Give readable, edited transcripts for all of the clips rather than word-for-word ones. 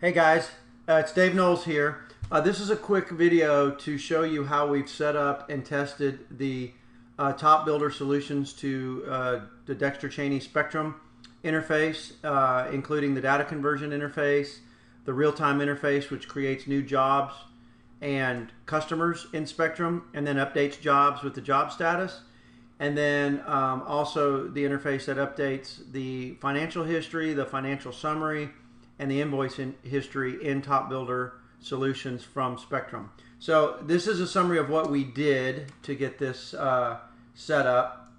Hey guys, it's Dave Knowles here. This is a quick video to show you how we've set up and tested the Top Builder solutions to the Dexter Chaney Spectrum interface, including the data conversion interface, the real-time interface which creates new jobs and customers in Spectrum and then updates jobs with the job status, and then also the interface that updates the financial history, the financial summary, and the invoice history in Top Builder solutions from Spectrum. So this is a summary of what we did to get this set up.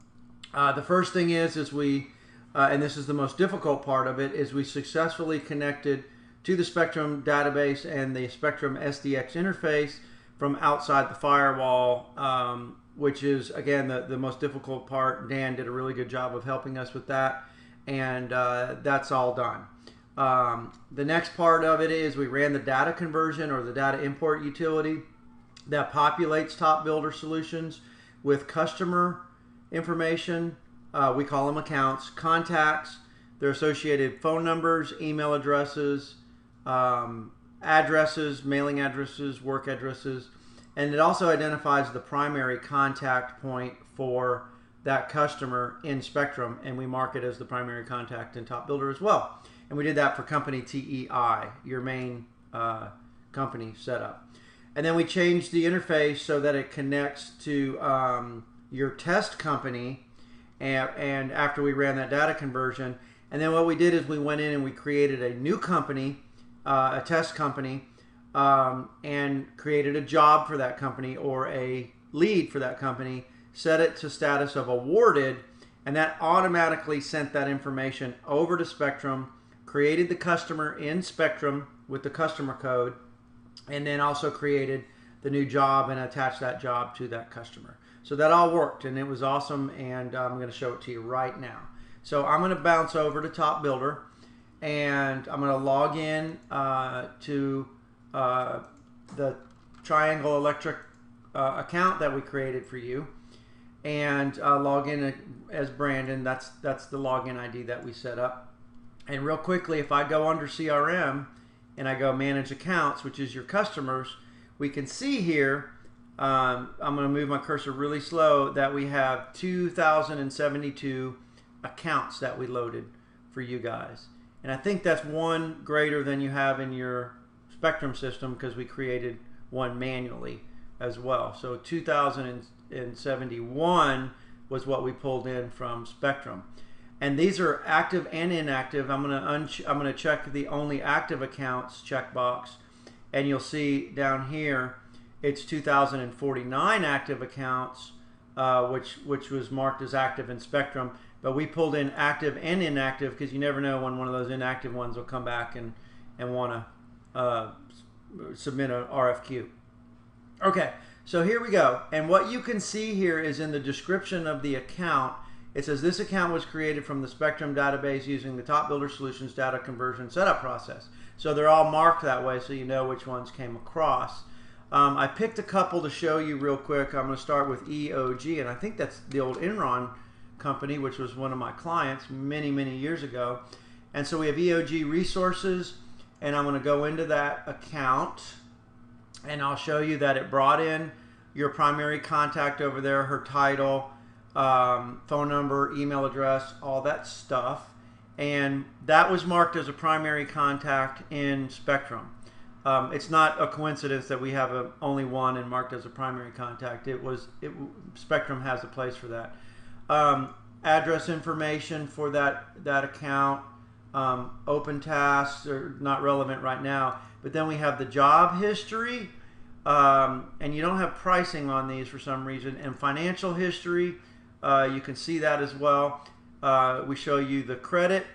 The first thing is we, and this is the most difficult part of it, is we successfully connected to the Spectrum database and the Spectrum SDX interface from outside the firewall, which is, again, the most difficult part. Dan did a really good job of helping us with that, and that's all done. The next part of it is we ran the data conversion or the data import utility that populates Top Builder solutions with customer information. We call them accounts, contacts, their associated phone numbers, email addresses, addresses, mailing addresses, work addresses, and it also identifies the primary contact point for that customer in Spectrum, and we mark it as the primary contact in Top Builder as well. And we did that for company TEI, your main company setup. And then we changed the interface so that it connects to your test company, and after we ran that data conversion. And then what we did is we went in and we created a new company, a test company, and created a job for that company or a lead for that company, set it to status of awarded, and that automatically sent that information over to Spectrum, created the customer in Spectrum with the customer code, and then also created the new job and attached that job to that customer. So that all worked, and it was awesome, and I'm going to show it to you right now. So I'm going to bounce over to Top Builder, and I'm going to log in to the Triangle Electric account that we created for you, and log in as Brandon. That's the login ID that we set up. And real quickly, if I go under CRM and I go Manage Accounts, which is your customers, we can see here, I'm going to move my cursor really slow, that we have 2,072 accounts that we loaded for you guys. And I think that's one greater than you have in your Spectrum system because we created one manually as well. So 2,071 was what we pulled in from Spectrum. And these are active and inactive. I'm gonna check the only active accounts checkbox, and you'll see down here it's 2,049 active accounts, which was marked as active in Spectrum. But we pulled in active and inactive because you never know when one of those inactive ones will come back and want to submit an RFQ. Okay, so here we go. And what you can see here is in the description of the account, it says this account was created from the Spectrum database using the Top Builder Solutions data conversion setup process. So they're all marked that way so you know which ones came across. I picked a couple to show you real quick. I'm going to start with EOG, and I think that's the old Enron company, which was one of my clients many, many years ago. And so we have EOG Resources, and I'm going to go into that account, and I'll show you that it brought in your primary contact over there, her title, phone number, email address, all that stuff, and that was marked as a primary contact in Spectrum. It's not a coincidence that we have only one and marked as a primary contact. Spectrum has a place for that. Address information for that account, open tasks are not relevant right now, but then we have the job history, and you don't have pricing on these for some reason, and financial history. You can see that as well. We show you the credit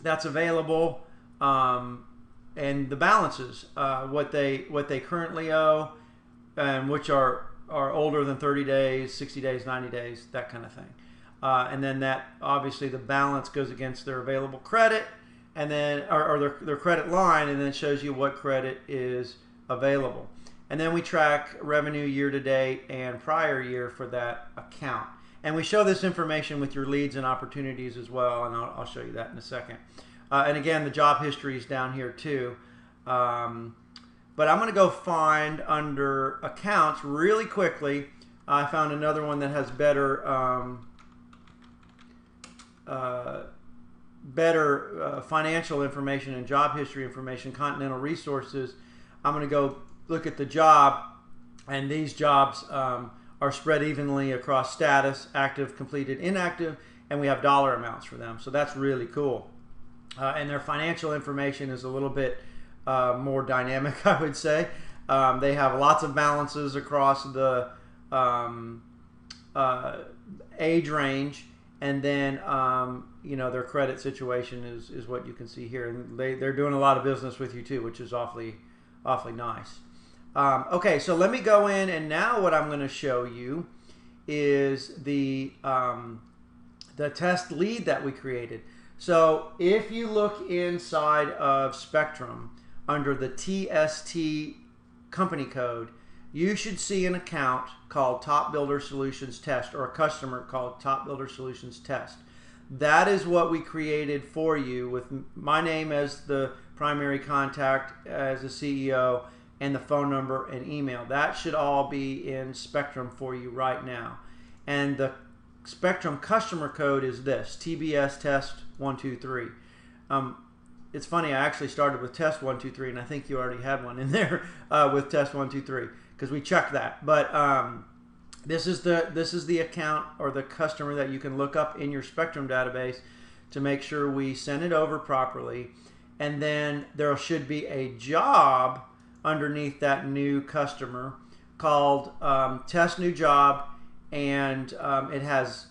that's available, and the balances, what they currently owe, and which are older than 30 days, 60 days, 90 days, that kind of thing. And then that obviously the balance goes against their available credit, and then or their credit line, and then it shows you what credit is available. And then we track revenue year to date and prior year for that account. And we show this information with your leads and opportunities as well, and I'll show you that in a second. And again, the job history is down here too. But I'm going to go find under accounts really quickly. I found another one that has better financial information and job history information, Continental Resources. I'm going to go look at the job, and these jobs are spread evenly across status, active, completed, inactive, and we have dollar amounts for them. So that's really cool. And their financial information is a little bit more dynamic, I would say. They have lots of balances across the age range, and then their credit situation is what you can see here, and they're doing a lot of business with you too, which is awfully nice. Okay, so let me go in, and now what I'm going to show you is the test lead that we created. So if you look inside of Spectrum under the TST company code, you should see an account called Top Builder Solutions Test, or a customer called Top Builder Solutions Test. That is what we created for you, with my name as the primary contact as the CEO, and the phone number and email. That should all be in Spectrum for you right now. And the Spectrum customer code is this, TBS Test 123. It's funny, I actually started with Test 123, and I think you already had one in there with Test 123, because we checked that. But this is the account or the customer that you can look up in your Spectrum database to make sure we send it over properly. And then there should be a job underneath that new customer called Test New Job, and it has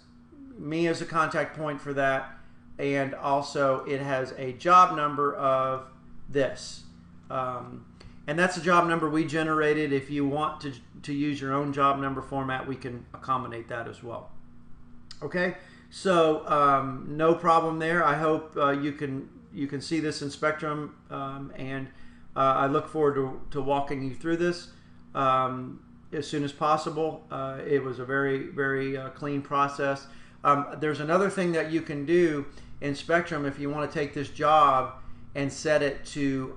me as a contact point for that, and also it has a job number of this, and that's a job number we generated. If you want to use your own job number format, we can accommodate that as well. Okay, so no problem there. I hope you can see this in Spectrum, and I look forward to walking you through this as soon as possible. It was a very clean process. There's another thing that you can do in Spectrum if you want to take this job and set it to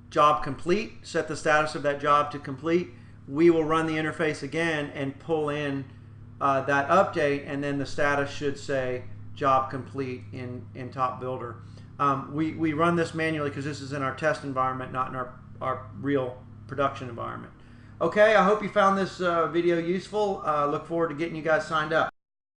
job complete, set the status of that job to complete. We will run the interface again and pull in that update, and then the status should say job complete in Top Builder. We run this manually because this is in our test environment, not in our real production environment. Okay, I hope you found this video useful. Look forward to getting you guys signed up.